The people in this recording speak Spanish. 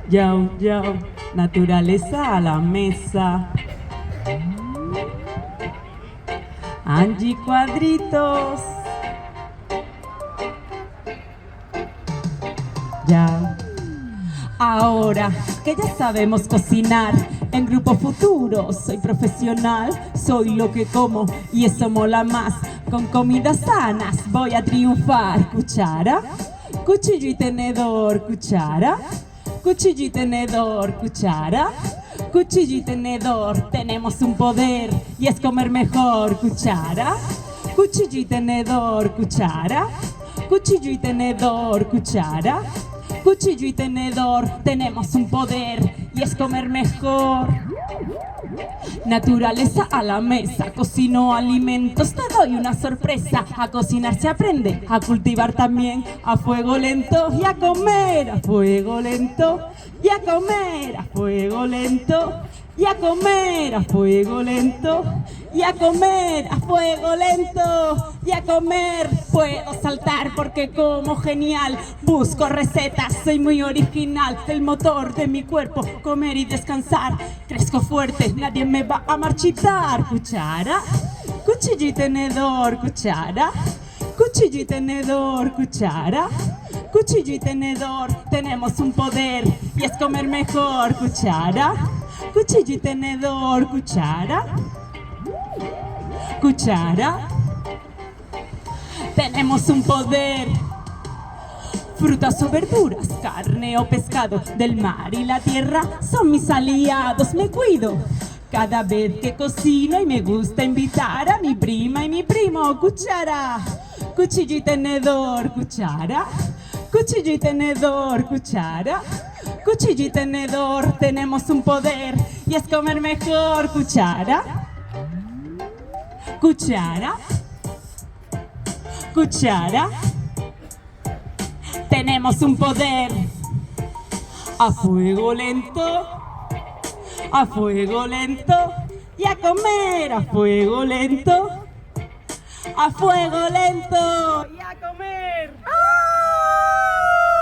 Yo, yo, naturaleza a la mesa. Angie Cuadritos. Ya. Ahora que ya sabemos cocinar, en Grupo Futuro soy profesional, soy lo que como y eso mola más. Con comidas sanas voy a triunfar. Cuchara, cuchillo y tenedor, cuchara, cuchillo y tenedor, cuchara, cuchillo y tenedor. Tenemos un poder y es comer mejor. Cuchara, cuchillo y tenedor, cuchara, cuchillo y tenedor, cuchara, cuchillo y tenedor. Tenemos un poder y es comer mejor. Naturaleza a la mesa, cocino alimentos, te doy una sorpresa. A cocinar se aprende, a cultivar también, a fuego lento y a comer a fuego lento, y a comer a fuego lento, y a comer a fuego lento, y a comer a fuego lento, y a comer. Puedo saltar porque como genial, busco recetas, soy muy original. El motor de mi cuerpo, comer y descansar. Crezco fuerte, nadie me va a marchitar. Cuchara, cuchillo y tenedor, cuchara, cuchillo y tenedor, cuchara, cuchillo y tenedor. Tenemos un poder y es comer mejor. Cuchara, cuchillo y tenedor, cuchara, cuchara. Tenemos un poder. Frutas o verduras, carne o pescado, del mar y la tierra son mis aliados, me cuido cada vez que cocino y me gusta invitar a mi prima y mi primo. Cuchara, cuchillo y tenedor, cuchara, cuchillo y tenedor, cuchara, cuchillo y tenedor. Tenemos un poder y es comer mejor. Cuchara, cuchara, cuchara. Tenemos un poder. A fuego lento, a fuego lento, y a comer a fuego lento, a fuego lento, y a comer. ¡Ah!